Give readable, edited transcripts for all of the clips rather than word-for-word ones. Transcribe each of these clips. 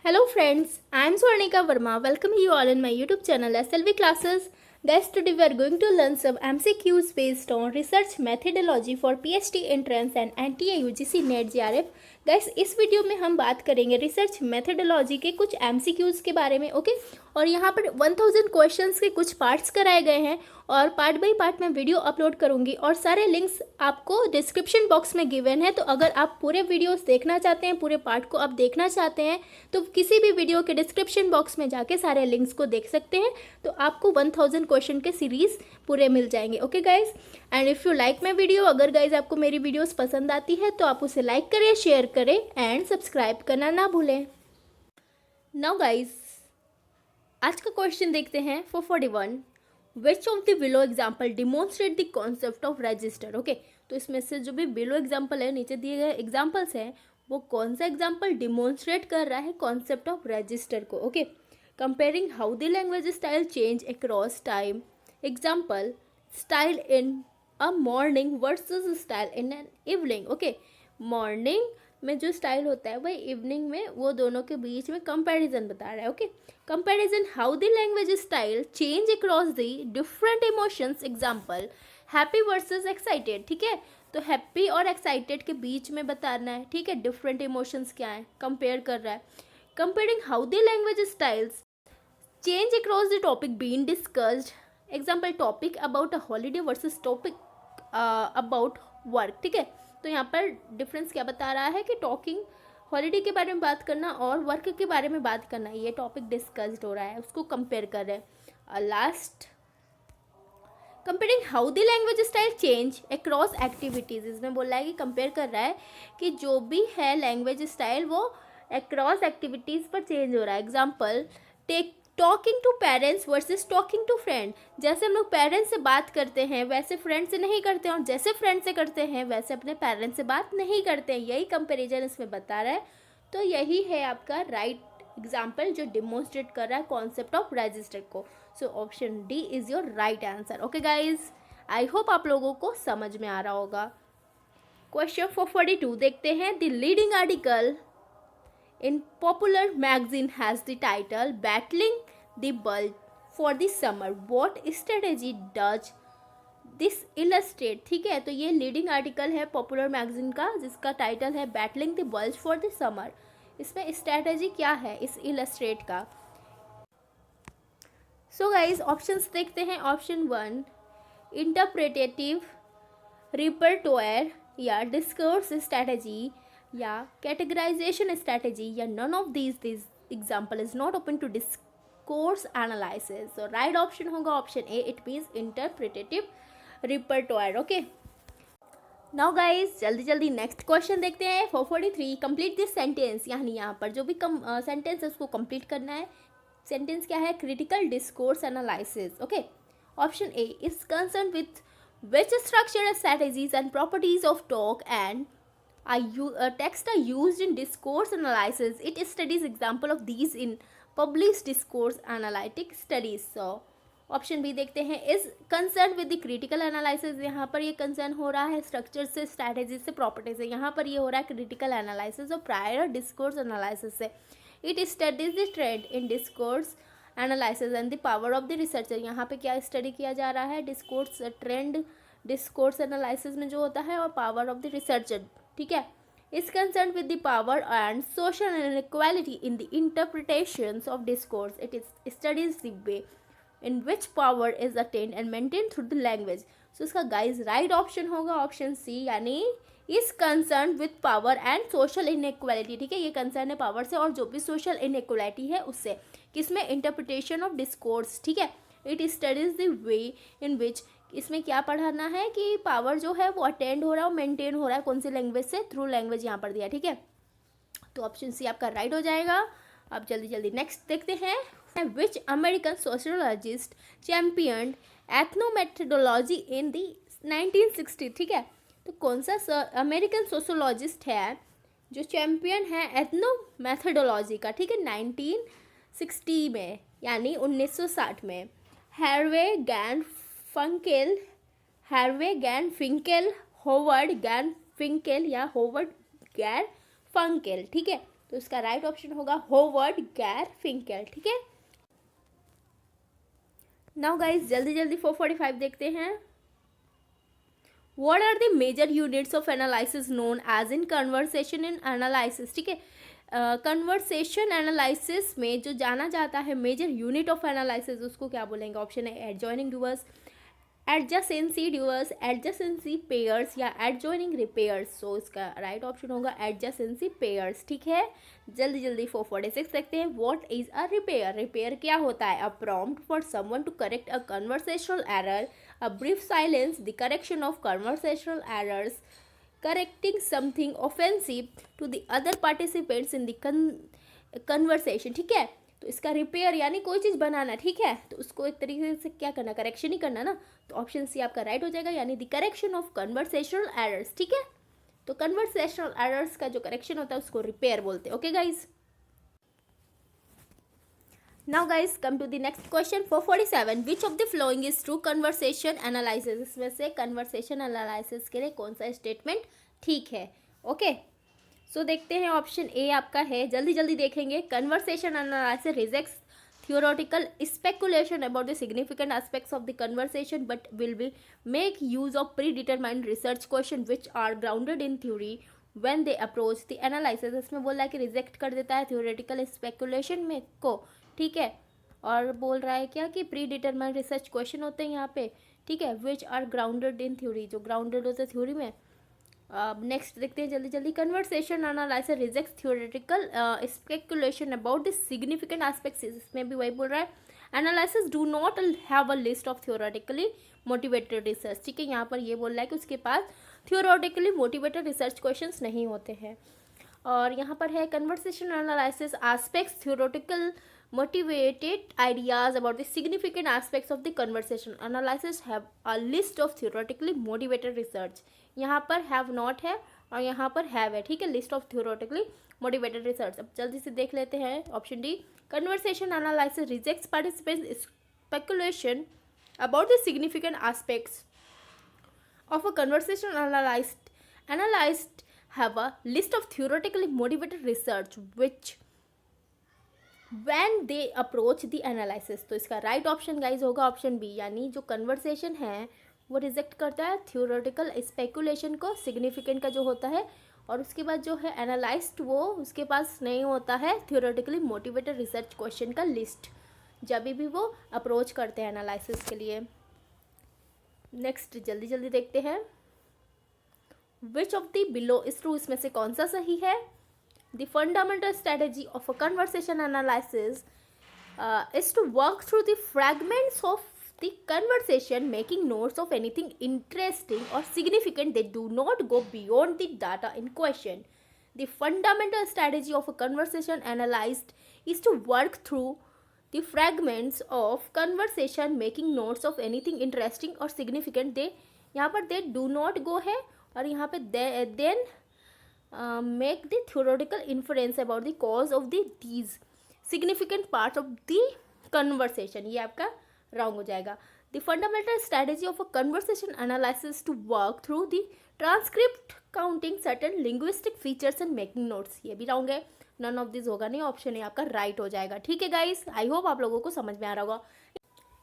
Hello friends, I am Swarnika Verma. Welcome you all in my YouTube channel SLV classes. Guys, today we are going to learn some MCQs based on research methodology for PhD entrance and NTA UGC NET JRF. Guys इस video में हम बात करेंगे research methodology के कुछ MCQs के बारे में, ओके। और यहाँ पर 1000 क्वेश्चंस के कुछ पार्ट्स कराए गए हैं और पार्ट बाय पार्ट मैं वीडियो अपलोड करूँगी और सारे लिंक्स आपको डिस्क्रिप्शन बॉक्स में गिवन है। तो अगर आप पूरे वीडियोस देखना चाहते हैं, पूरे पार्ट को आप देखना चाहते हैं, तो किसी भी वीडियो के डिस्क्रिप्शन बॉक्स में जाके सारे लिंक्स को देख सकते हैं। तो आपको 1000 क्वेश्चन के सीरीज़ पूरे मिल जाएंगे, okay guys. And if you like my video, अगर गाइज आपको मेरी वीडियोस पसंद आती है तो आप उसे लाइक करें, शेयर करें एंड सब्सक्राइब करना ना भूलें। नाउ गाइज आज का क्वेश्चन देखते हैं 441। Which of the below example demonstrate the concept of register, okay. तो इसमें से जो भी बिलो एग्जाम्पल है, नीचे दिए गए एग्जाम्पल्स हैं, वो कौन सा एग्जाम्पल डिमॉन्स्ट्रेट कर रहा है कॉन्सेप्ट ऑफ रजिस्टर को, okay. Comparing how the language style change across time. Example, style in a morning versus style in an evening, okay. Morning में जो स्टाइल होता है वह इवनिंग में, वो दोनों के बीच में कंपैरिजन बता रहा है, okay. Comparison how the language style change across the different emotions. Example, happy versus excited, ठीक है। तो हैप्पी और एक्साइटेड के बीच में बताना है, ठीक है। डिफरेंट इमोशंस क्या है, कंपेयर कर रहा है। Comparing how the language styles change across the topic been discussed. Example, topic about a holiday versus topic about work, ठीक है। तो यहाँ पर डिफरेंस क्या बता रहा है कि टॉकिंग हॉलीडे के बारे में बात करना और वर्क के बारे में बात करना, ये टॉपिक डिस्कस्ड हो रहा है, उसको कंपेयर कर रहे हैं। Last, comparing how the language style change across activities. इसमें बोल रहा है कि कंपेयर कर रहा है कि जो भी है लैंग्वेज स्टाइल वो अक्रॉस एक्टिविटीज़ पर चेंज हो रहा है। Example, take talking to parents versus talking to friend. जैसे हम लोग पेरेंट्स से बात करते हैं वैसे फ्रेंड से नहीं करते हैं, और जैसे फ्रेंड से करते हैं वैसे अपने पेरेंट्स से बात नहीं करते हैं। यही कंपेरिजन इसमें बता रहा है। तो यही है आपका राइट एग्जाम्पल जो डिमॉन्स्ट्रेट कर रहा है कॉन्सेप्ट ऑफ रजिस्टर को। So option D is your right answer, okay guys. I hope आप लोगों को समझ में आ रहा होगा। क्वेश्चन 442 देखते हैं। The leading article in popular magazine has the title battling the bulge for the summer. What strategy does this illustrate? ठीक है, तो ये लीडिंग आर्टिकल है पॉपुलर मैगजीन का जिसका टाइटल है battling the bulge for the summer. इसमें strategy क्या है इस इलस्ट्रेट का? सो गाइज ऑप्शंस देखते हैं। ऑप्शन 1 इंटरप्रेटेटिव रिपर्टोयर या डिस्कोर्स स्ट्रेटेजी या कैटेगराइजेशन स्ट्रेटेजी या none of this example is not open to discourse analysis. तो राइट ऑप्शन होगा option A, it means interpretive repertoire, okay. Now guys जल्दी जल्दी next question देखते हैं। 443 कंप्लीट दिस सेंटेंस, यानी यहाँ पर जो भी सेंटेंस है उसको कंप्लीट करना है। सेंटेंस क्या है? Critical discourse analysis, okay. Option A is concern with which structural strategies and properties of talk and text are used in discourse analysis. It studies example of these in published discourse analytic studies. So option B देखते हैं, is concern with the critical analysis. यहाँ पर ये concern हो रहा है structure से, strategy से, प्रॉपर्टी से। यहाँ पर ये हो रहा है क्रिटिकल एनालिसिस और प्रायर डिस्कोर्स एनालिसिस से। It studies the trend in discourse analysis and the power of the researcher. यहाँ पे क्या स्टडी किया जा रहा है? डिस्कोर्स ट्रेंड डिस्कोर्स एनालिसिस में जो होता है, और पावर ऑफ द रिसर्चर, ठीक है। Is concern with the power and social inequality in the interpretations of discourse. It is studies the way in which power is attend and maintain through the language. So इसका guys right option होगा option C, यानी is concern with power and social inequality, ठीक है। ये concern है power से और जो भी सोशल इनइक्वालिटी है उससे। किसमें? इंटरप्रिटेशन ऑफ डिस्कोर्स, ठीक है। It studies the way in विच, इसमें क्या पढ़ाना है कि पावर जो है वो अटेंड हो रहा है और मेंटेन हो रहा है कौन सी लैंग्वेज से? थ्रू लैंग्वेज यहाँ पर दिया, ठीक है। तो ऑप्शन सी आपका राइट हो जाएगा। अब जल्दी जल्दी नेक्स्ट देखते हैं। विच अमेरिकन सोशियोलॉजिस्ट चैम्पियन एथनोमेथोडोलॉजी इन दी 1960, ठीक है। तो कौन सा अमेरिकन सोशियोलॉजिस्ट है जो चैम्पियन है एथनोमेथोडोलॉजी का, ठीक है, 1960 में, यानी 1960 में? हैर्वे गैन फिंकेल, होवर्ड गैन फिंकेल या होवर्ड गैर फंकेल, ठीक है। तो इसका राइट ऑप्शन होगा होवर्ड गारफिंकेल। ठीक है, नाउ गाइज जल्दी जल्दी 445 देखते हैं। What are the major units of analysis known as in conversation in analysis? ठीक है, कन्वर्सेशन एनालिसिस में जो जाना जाता है मेजर यूनिट ऑफ एनालिसिस उसको क्या बोलेंगे? ऑप्शन है adjoining doers, adjacency doers, adjacency pairs या एडजॉइनिंग रिपेयर्स। सो इसका राइट ऑप्शन होगा एडजेसेंसी पेयर्स। ठीक है, जल्दी जल्दी 446 देखते हैं। What is a repair? Repair क्या होता है? A prompt for someone to correct a conversational error, a brief silence, the correction of conversational errors, correcting something offensive to the other participants in the conversation। ठीक है, तो इसका repair यानी कोई चीज़ बनाना। ठीक है, तो उसको एक तरीके से क्या करना? करेक्शन ही करना ना। तो ऑप्शन सी आपका राइट हो जाएगा, यानी the correction of conversational errors. ठीक है, तो कन्वर्सेशनल एरर्स का जो करेक्शन होता है उसको रिपेयर बोलते हैं। Okay guys, now guys come to the next question 447, which of the following is true conversation analysis? इसमें से conversation analysis के लिए कौन सा स्टेटमेंट ठीक है? ओके, सो देखते हैं। ऑप्शन ए आपका है, जल्दी जल्दी देखेंगे। conversation analysis rejects theoretical speculation about the significant aspects of the conversation but will be make use of predetermined research questions which are grounded in theory when they approach the analysis। इसमें बोल रहा है कि reject कर देता है theoretical speculation में को। ठीक है, और बोल रहा है क्या कि प्री डिटरमाइंड रिसर्च क्वेश्चन होते हैं यहाँ पे। ठीक है, which are grounded in theory, जो ग्राउंडेड होते हैं थ्योरी में। नेक्स्ट देखते हैं जल्दी जल्दी। Conversation analysis rejects theoretical speculation about the significant aspects. इसमें भी वही बोल रहा है, analysis do not have a list of theoretically motivated research. ठीक है, यहाँ पर ये बोल रहा है कि उसके पास थ्योरेटिकली मोटिवेटेड रिसर्च क्वेश्चंस नहीं होते हैं। और यहाँ पर है conversation analysis aspects theoretical motivated ideas about the significant aspects of the conversation analysis have a list of theoretically motivated research। यहाँ पर have not है और यहाँ पर have है। ठीक है, list of theoretically motivated research। अब जल्दी से देख लेते हैं option D. conversation analysis rejects participants speculation about the significant aspects of a conversation analyzed have a list of theoretically motivated research which when they approach the analysis। तो इसका right option guys होगा option B, यानी जो conversation है वो reject करता है theoretical speculation को, सिग्निफिकेंट का जो होता है, और उसके बाद जो है एनालाइज्ड वो उसके पास नहीं होता है थियोरेटिकली मोटिवेटेड रिसर्च क्वेश्चन का लिस्ट जब भी वो अप्रोच करते हैं एनालिसिस के लिए। नेक्स्ट जल्दी जल्दी देखते हैं। Which of the below is true? इसमें से कौन सा सही है? The fundamental strategy of a conversation analysis is to work through the fragments of the conversation, making notes of anything interesting or significant that do not go beyond the data in question. The fundamental strategy of a conversation analyzed is to work through the fragments of conversation, making notes of anything interesting or significant। they यहाँ पर they do not go है और यहाँ पे then make the theoretical inference about the cause of these significant parts of the conversation। ये आपका wrong हो जाएगा। The fundamental strategy of a conversation analysis to work through the transcript, counting certain linguistic features and making notes। ये भी wrong है, none of these होगा नहीं, option A आपका राइट हो जाएगा। ठीक है गाइस, आई होप आप लोगों को समझ में आ रहा होगा।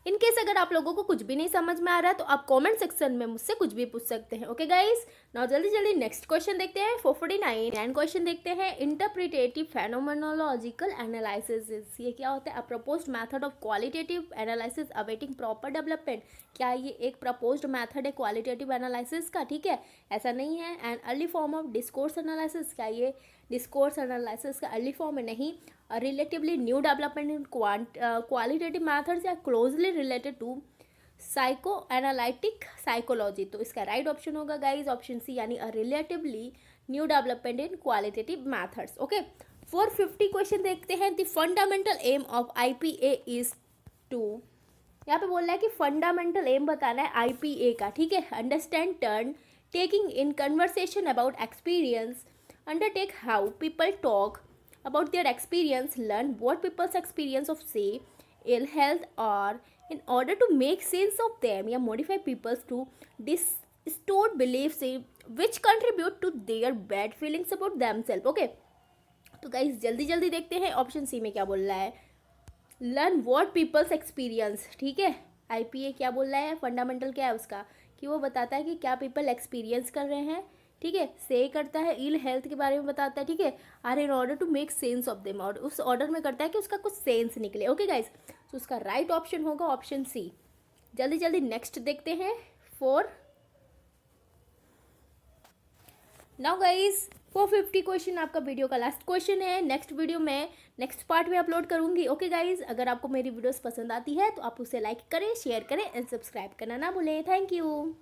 इन केस अगर आप लोगों को कुछ भी नहीं समझ में आ रहा है तो आप कमेंट सेक्शन में मुझसे कुछ भी पूछ सकते हैं। ओके गाइस, नाउ जल्दी जल्दी नेक्स्ट क्वेश्चन देखते हैं 449 एंड क्वेश्चन देखते हैं। इंटरप्रिटेटिव फेनोमेनोलॉजिकल एनालिसिस, ये क्या होता है? A proposed method of qualitative analysis awaiting proper development. क्या ये एक प्रपोज्ड मेथड है क्वालिटेटिव एनालिसिस का? ठीक है, ऐसा नहीं है। And early form of discourse analysis, क्या ये डिस्कोर्स एनालिसिस का अर्ली फॉर्म है? नहीं। Relatively new development in qualitative methods या closely related to psycho analytic psychology. तो इसका राइट ऑप्शन होगा गाइज ऑप्शन सी, यानी relatively new development in qualitative methods. Okay, 450 question देखते हैं। The fundamental aim of IPA is to, यहाँ पे बोल रहा है कि फंडामेंटल एम बताना है IPA का। ठीक है, understand turn taking in conversation about experience, undertake how people talk about their experience, learn what people's experience of say ill health are in order to make sense of them या modify people's to distort beliefs which contribute to their bad feelings about themselves। okay, तो guys जल्दी जल्दी देखते हैं option C में क्या बोल रहा है। लर्न वॉट पीपल्स एक्सपीरियंस, ठीक है। आईपीए क्या बोल रहा है, फंडामेंटल क्या है उसका, कि वो बताता है कि क्या पीपल एक्सपीरियंस कर रहे हैं, ठीक है। से करता है इल हेल्थ के बारे में बताता है, ठीक है। Are in order to make sense of them, और उस ऑर्डर में करता है कि उसका कुछ सेंस निकले। ओके गाइस, तो उसका राइट ऑप्शन होगा ऑप्शन सी। जल्दी जल्दी नेक्स्ट देखते हैं 4। नाउ गाइस 450 क्वेश्चन आपका वीडियो का लास्ट क्वेश्चन है। नेक्स्ट वीडियो में नेक्स्ट पार्ट में अपलोड करूंगी। ओके गाइस, अगर आपको मेरी वीडियोस पसंद आती है तो आप उसे लाइक करें, शेयर करें एंड सब्सक्राइब करना ना भूलें। Thank you.